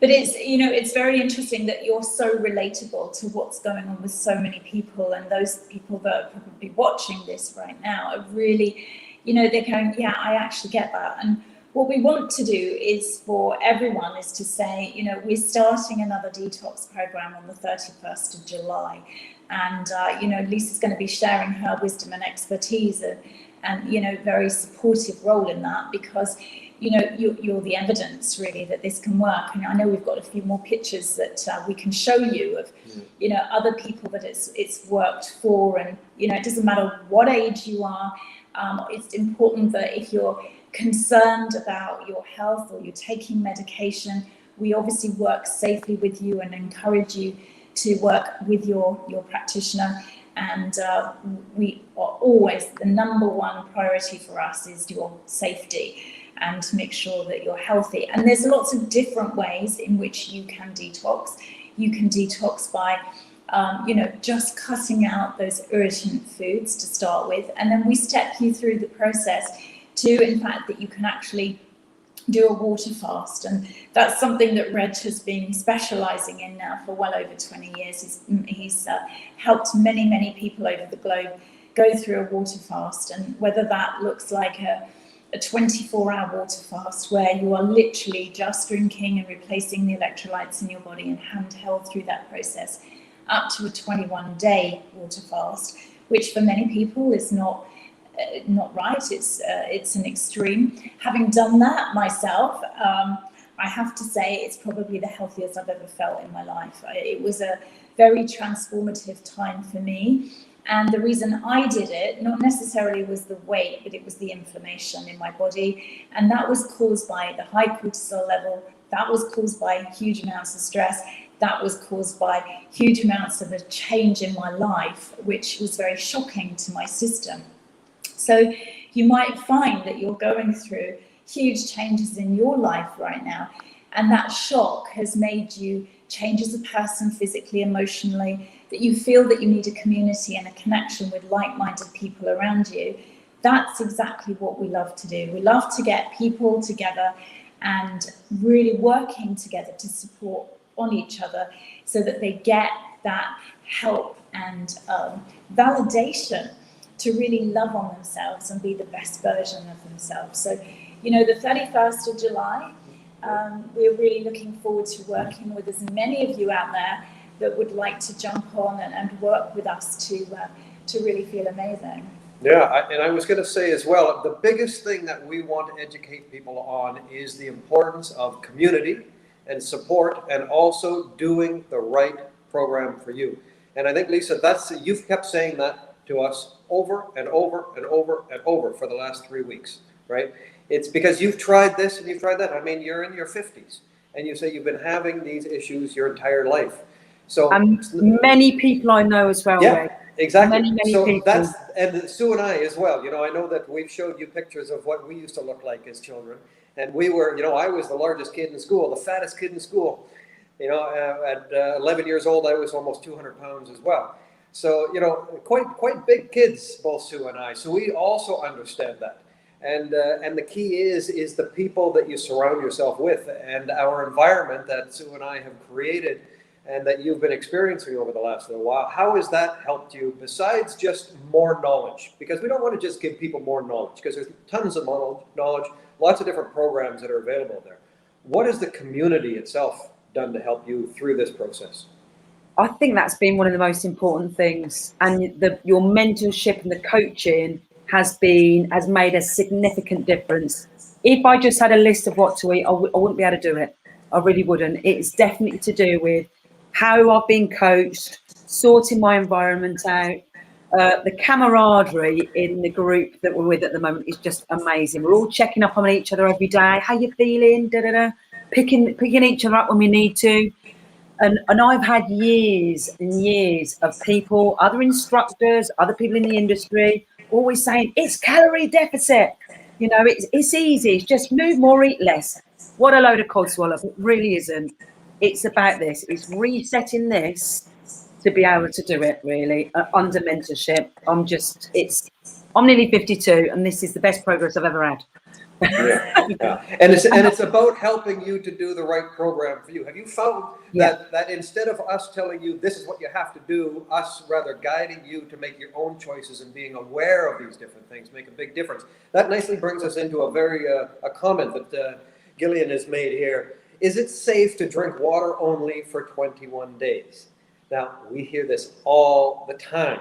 But it's very interesting that you're so relatable to what's going on with so many people, and those people that are probably watching this right now are really, they're going, yeah, I actually get that. And what we want to do is for everyone is to say, we're starting another detox program on the 31st of July. And, Lisa's going to be sharing her wisdom and expertise and very supportive role in that, because you're the evidence really that this can work. And I know we've got a few more pictures that we can show you of other people that it's worked for. And it doesn't matter what age you are. It's important that if you're concerned about your health or you're taking medication, we obviously work safely with you and encourage you to work with your practitioner. And we are always, the number one priority for us is your safety, and to make sure that you're healthy. And there's lots of different ways in which you can detox. You can detox by, just cutting out those irritant foods to start with. And then we step you through the process to, in fact, that you can actually do a water fast. And that's something that Reg has been specialising in now for well over 20 years. He's helped many, many people over the globe go through a water fast. And whether that looks like a 24-hour water fast where you are literally just drinking and replacing the electrolytes in your body and handheld through that process, up to a 21-day water fast, which for many people is not right. It's an extreme. Having done that myself, I have to say it's probably the healthiest I've ever felt in my life. It was a very transformative time for me. And the reason I did it, not necessarily was the weight, but it was the inflammation in my body. And that was caused by the high cortisol level. That was caused by huge amounts of stress. That was caused by huge amounts of a change in my life, which was very shocking to my system. So you might find that you're going through huge changes in your life right now. And that shock has made you change as a person, physically, emotionally, that you feel that you need a community and a connection with like-minded people around you. That's exactly what we love to do. We love to get people together and really working together to support on each other so that they get that help and validation to really love on themselves and be the best version of themselves. So, the 31st of July, we're really looking forward to working with as many of you out there that would like to jump on and work with us to really feel amazing. Yeah, and I was going to say as well, the biggest thing that we want to educate people on is the importance of community and support, and also doing the right program for you. And I think, Lyssa, you've kept saying that to us over and over and over and over for the last 3 weeks, right? It's because you've tried this and you've tried that. I mean, you're in your 50s, and you say you've been having these issues your entire life. So many people I know as well. Yeah, Ray. exactly. Many So people. and Sue and I as well. I know that we've showed you pictures of what we used to look like as children, and we were, I was the largest kid in school, the fattest kid in school. You know, at 11 years old, I was almost 200 pounds as well. So, you know, quite big kids, both Sue and I. So we also understand that. And the key is the people that you surround yourself with, and our environment that Sue and I have created and that you've been experiencing over the last little while. How has that helped you besides just more knowledge? Because we don't want to just give people more knowledge, because there's tons of knowledge, lots of different programs that are available there. What has the community itself done to help you through this process? I think that's been one of the most important things, and your mentorship and the coaching has made a significant difference. If I just had a list of what to eat, I wouldn't be able to do it. I really wouldn't. It's definitely to do with how I've been coached, sorting my environment out. The camaraderie in the group that we're with at the moment is just amazing. We're all checking up on each other every day. How you feeling? Da da da. Picking each other up when we need to. And I've had years and years of people, other instructors, other people in the industry, always saying it's calorie deficit. You know, it's easy. It's just move more, eat less. What a load of codswallop. It really isn't. It's about this. It's resetting this to be able to do it, really, under mentorship. I'm nearly 52, and this is the best progress I've ever had. Yeah. And it's about helping you to do the right program for you. Have you found that instead of us telling you this is what you have to do, us rather guiding you to make your own choices and being aware of these different things make a big difference? That nicely brings us into a comment that Gillian has made here. Is it safe to drink water only for 21 days? Now, we hear this all the time.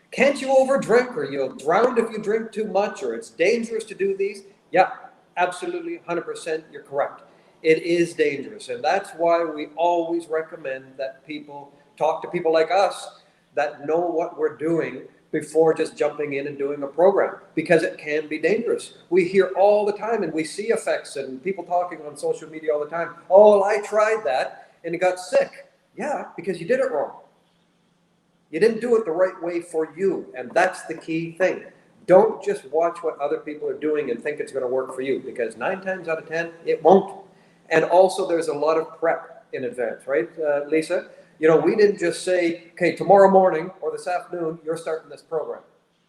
Can't you overdrink, or you'll drown if you drink too much, or it's dangerous to do these? Yeah, absolutely, 100%, you're correct. It is dangerous, and that's why we always recommend that people talk to people like us that know what we're doing before just jumping in and doing a program, because it can be dangerous. We hear all the time, and we see effects, and people talking on social media all the time, oh, I tried that, and it got sick. Yeah, because you did it wrong. You didn't do it the right way for you, and that's the key thing. Don't just watch what other people are doing and think it's going to work for you, because 9 times out of 10, it won't. And also, there's a lot of prep in advance, right, Lyssa? You know, we didn't just say, okay, tomorrow morning or this afternoon, you're starting this program.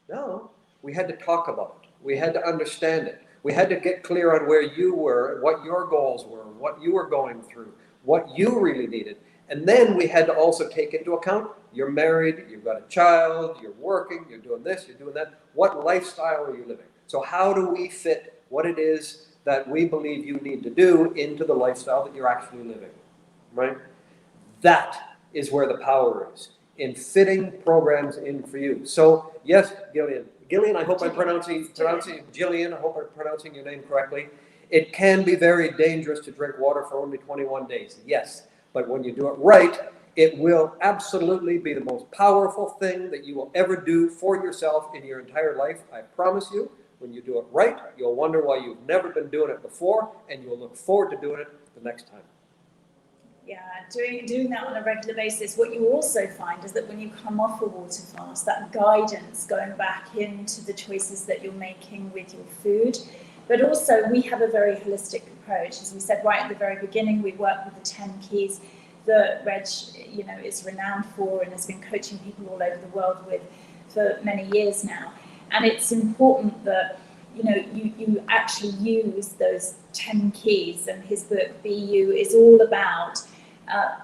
No, we had to talk about it. We had to understand it. We had to get clear on where you were, what your goals were, what you were going through, what you really needed. And then we had to also take into account, you're married, you've got a child, you're working, you're doing this, you're doing that. What lifestyle are you living? So how do we fit what it is that we believe you need to do into the lifestyle that you're actually living, right? That is where the power is, in fitting programs in for you. So yes, Gillian, I hope I'm pronouncing Gillian, I hope I'm pronouncing your name correctly. It can be very dangerous to drink water for only 21 days, yes. But when you do it right, it will absolutely be the most powerful thing that you will ever do for yourself in your entire life. I promise you, when you do it right, you'll wonder why you've never been doing it before, and you'll look forward to doing it the next time. Yeah, doing that on a regular basis. What you also find is that when you come off a water fast, that guidance going back into the choices that you're making with your food. But also, we have a very holistic approach. As we said right at the very beginning, we work with the 10 keys that Reg, is renowned for and has been coaching people all over the world with for many years now. And it's important that you actually use those 10 keys. And his book, Be You, is all about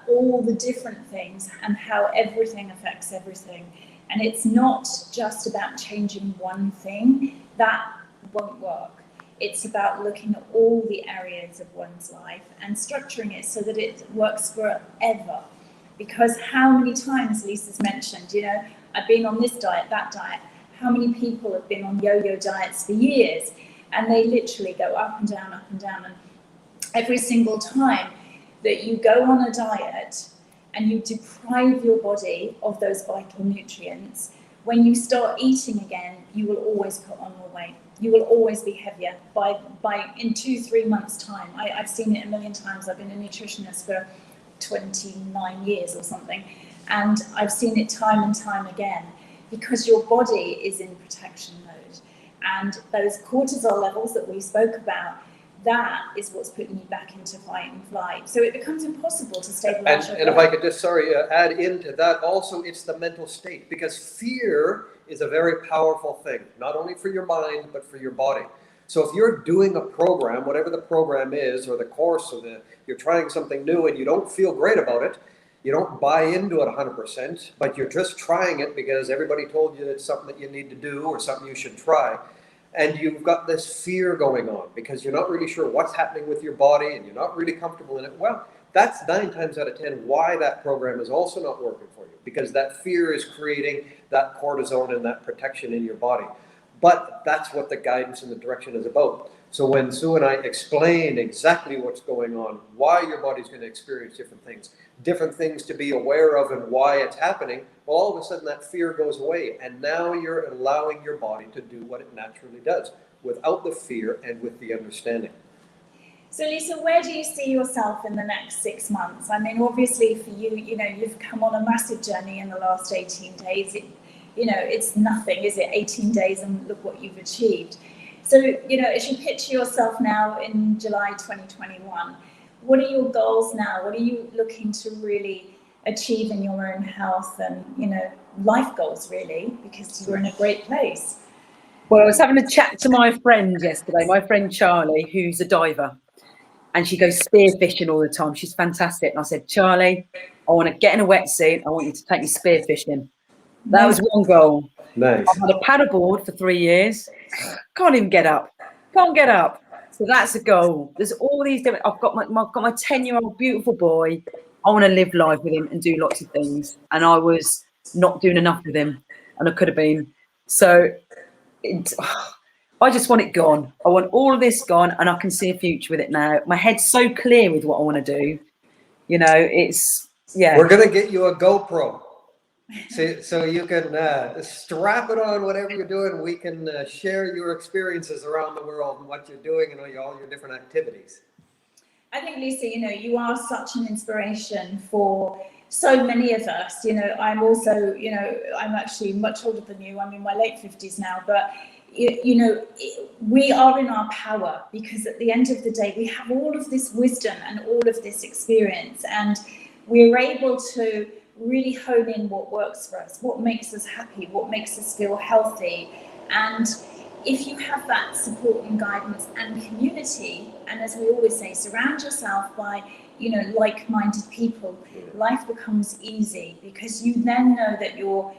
all the different things and how everything affects everything. And it's not just about changing one thing. That won't work. It's about looking at all the areas of one's life and structuring it so that it works forever. Because how many times, Lyssa's mentioned, I've been on this diet, that diet. How many people have been on yo-yo diets for years, and they literally go up and down, and every single time that you go on a diet and you deprive your body of those vital nutrients, when you start eating again, you will always put on more weight. You will always be heavier by in 2-3 months' time. I've seen it a million times. I've been a nutritionist for 29 years or something, and I've seen it time and time again, because your body is in protection mode, and those cortisol levels that we spoke about, that is what's putting you back into fight and flight. So it becomes impossible to stabilize your And if I could just, add into that also, it's the mental state, because fear is a very powerful thing, not only for your mind, but for your body. So if you're doing a program, whatever the program is, or the course, or you're trying something new and you don't feel great about it, you don't buy into it 100%, but you're just trying it because everybody told you it's something that you need to do or something you should try. And you've got this fear going on because you're not really sure what's happening with your body and you're not really comfortable in it. Well, that's 9 times out of 10 why that program is also not working for you, because that fear is creating that cortisone and that protection in your body. But that's what the guidance and the direction is about. So when Sue and I explain exactly what's going on, why your body's going to experience different things to be aware of and why it's happening, well, all of a sudden that fear goes away. And now you're allowing your body to do what it naturally does without the fear and with the understanding. So Lyssa, where do you see yourself in the next 6 months? I mean, obviously for you, you've come on a massive journey in the last 18 days. It's nothing, is it? 18 days and look what you've achieved. So, as you picture yourself now in July 2021, what are your goals now? What are you looking to really achieve in your own health and, life goals really, because you're in a great place? Well, I was having a chat to my friend yesterday, my friend Charlie, who's a diver, and she goes spearfishing all the time. She's fantastic. And I said, Charlie, I want to get in a wetsuit. I want you to take me spearfishing. That was one goal. Nice. I've had a paddleboard for 3 years. Can't even get up. Can't get up. So that's a goal. There's all these different. I've got my 10-year-old beautiful boy. I want to live life with him and do lots of things. And I was not doing enough with him, and I could have been. So I just want it gone. I want all of this gone, and I can see a future with it now. My head's so clear with what I want to do. It's We're gonna get you a GoPro. So you can strap it on whatever you're doing. We can share your experiences around the world and what you're doing and all your different activities. I think, Lyssa, you are such an inspiration for so many of us. I'm also, I'm actually much older than you. I'm in my late 50s now, but we are in our power, because at the end of the day, we have all of this wisdom and all of this experience, and we're able to really hone in what works for us, what makes us happy, what makes us feel healthy. And if you have that support and guidance and community, and as we always say, surround yourself by like-minded people, life becomes easy, because you then know that you're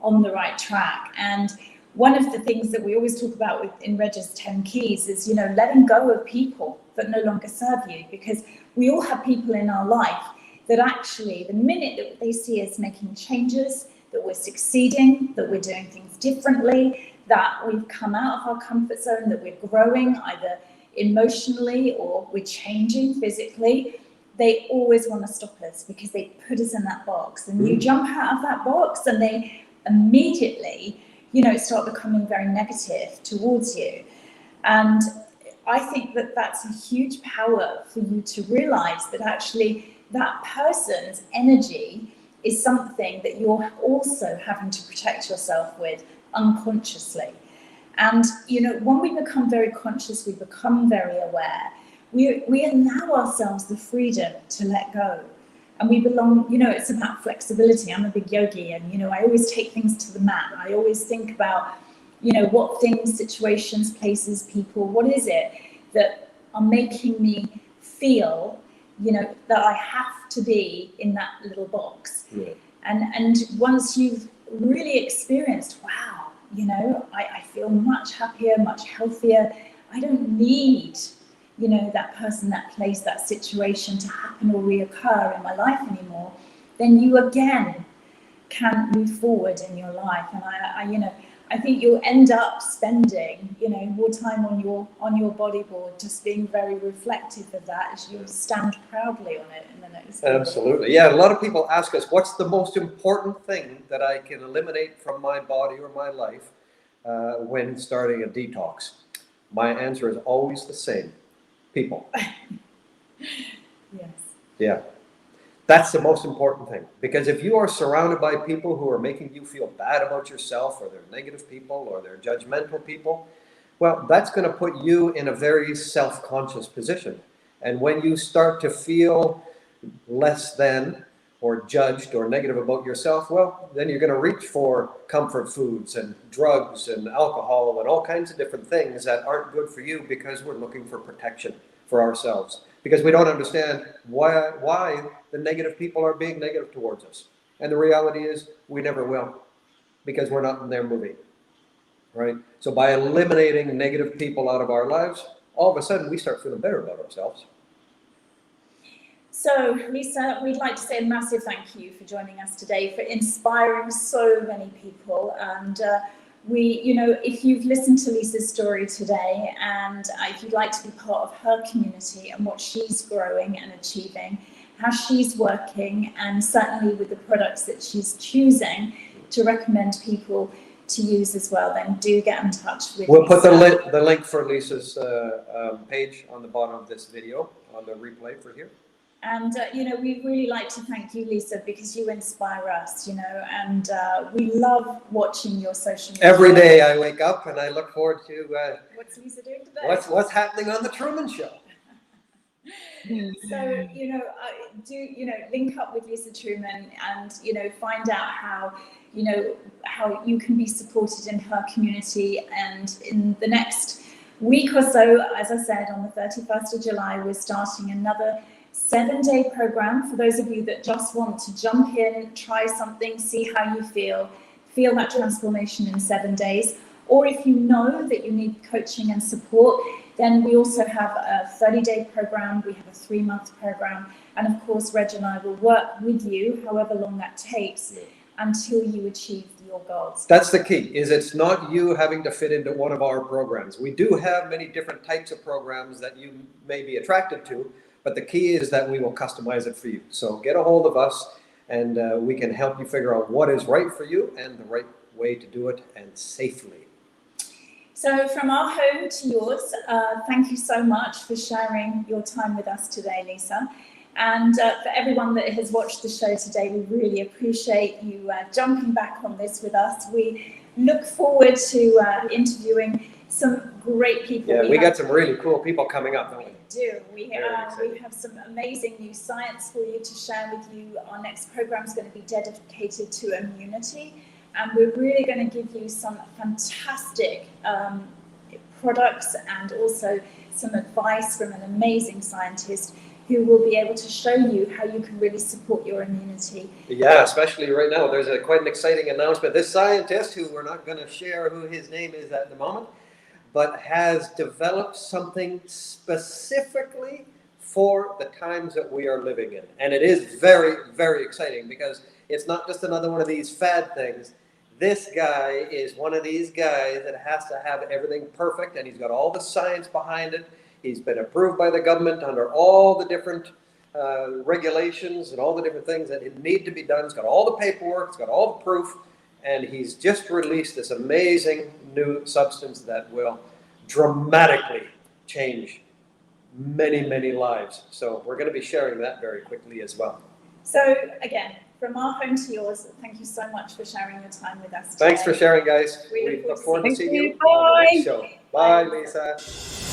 on the right track. And one of the things that we always talk about in Reg's 10 keys is letting go of people that no longer serve you, because we all have people in our life that actually, the minute that they see us making changes, that we're succeeding, that we're doing things differently, that we've come out of our comfort zone, that we're growing either emotionally or we're changing physically, they always want to stop us because they put us in that box. And you jump out of that box and they immediately, start becoming very negative towards you. And I think that that's a huge power for you to realize that actually that person's energy is something that you're also having to protect yourself with unconsciously. And, when we become very conscious, we become very aware, we allow ourselves the freedom to let go. And we belong, it's about flexibility. I'm a big yogi, and, I always take things to the mat. I always think about, what things, situations, places, people, what is it that are making me feel that I have to be in that little box. Yeah. And once you've really experienced, wow, I feel much happier, much healthier. I don't need, that person, that place, that situation to happen or reoccur in my life anymore. Then you again can move forward in your life. And I think you'll end up spending, more time on your bodyboard, just being very reflective of that as you stand proudly on it in the next. Absolutely. Yeah, a lot of people ask us, what's the most important thing that I can eliminate from my body or my life when starting a detox? My answer is always the same. People. Yes. Yeah. That's the most important thing, because if you are surrounded by people who are making you feel bad about yourself, or they're negative people, or they're judgmental people, well, that's going to put you in a very self-conscious position. And when you start to feel less than or judged or negative about yourself, well, then you're going to reach for comfort foods and drugs and alcohol and all kinds of different things that aren't good for you, because we're looking for protection for ourselves, because we don't understand why the negative people are being negative towards us. And the reality is we never will, because we're not in their movie, right? So by eliminating negative people out of our lives, all of a sudden we start feeling better about ourselves. So, Lyssa, we'd like to say a massive thank you for joining us today, for inspiring so many people. And if you've listened to Lyssa's story today, and if you'd like to be part of her community and what she's growing and achieving, how she's working, and certainly with the products that she's choosing to recommend people to use as well, then do get in touch with We'll put Lyssa. the link for Lyssa's page on the bottom of this video, on the replay for here. And, we'd really like to thank you, Lyssa, because you inspire us, and we love watching your social media. Every day I wake up and I look forward to What's Lyssa doing today? what's happening on the Truman Show. So, link up with Lyssa Truman and, find out how you can be supported in her community. And in the next week or so, as I said, on the 31st of July, we're starting another 7-day program for those of you that just want to jump in, try something, see how you feel that transformation in 7 days. Or if you know that you need coaching and support, then we also have a 30-day program, we have a 3-month program, and of course Reg and I will work with you, however long that takes, until you achieve your goals. That's the key, is it's not you having to fit into one of our programs. We do have many different types of programs that you may be attracted to, but the key is that we will customize it for you. So get a hold of us, and we can help you figure out what is right for you and the right way to do it, and safely. So from our home to yours, thank you so much for sharing your time with us today, Lyssa. And for everyone that has watched the show today, we really appreciate you jumping back on this with us. We look forward to interviewing some great people. Yeah, we got some really cool people coming up, don't we? We have some amazing new science for you to share with you. Our next program is going to be dedicated to immunity, and we're really going to give you some fantastic products and also some advice from an amazing scientist who will be able to show you how you can really support your immunity. Yeah, especially right now. There's quite an exciting announcement. This scientist, who we're not going to share who his name is at the moment, but has developed something specifically for the times that we are living in. And it is very, very exciting, because it's not just another one of these fad things. This guy is one of these guys that has to have everything perfect, and he's got all the science behind it. He's been approved by the government under all the different regulations and all the different things that need to be done. He's got all the paperwork, he's got all the proof, and he's just released this amazing new substance that will dramatically change many, many lives. So we're going to be sharing that very quickly as well. So again, from our home to yours, thank you so much for sharing your time with us today. Thanks for sharing, guys. We look forward to seeing you Bye. on the next show. Bye, Lyssa.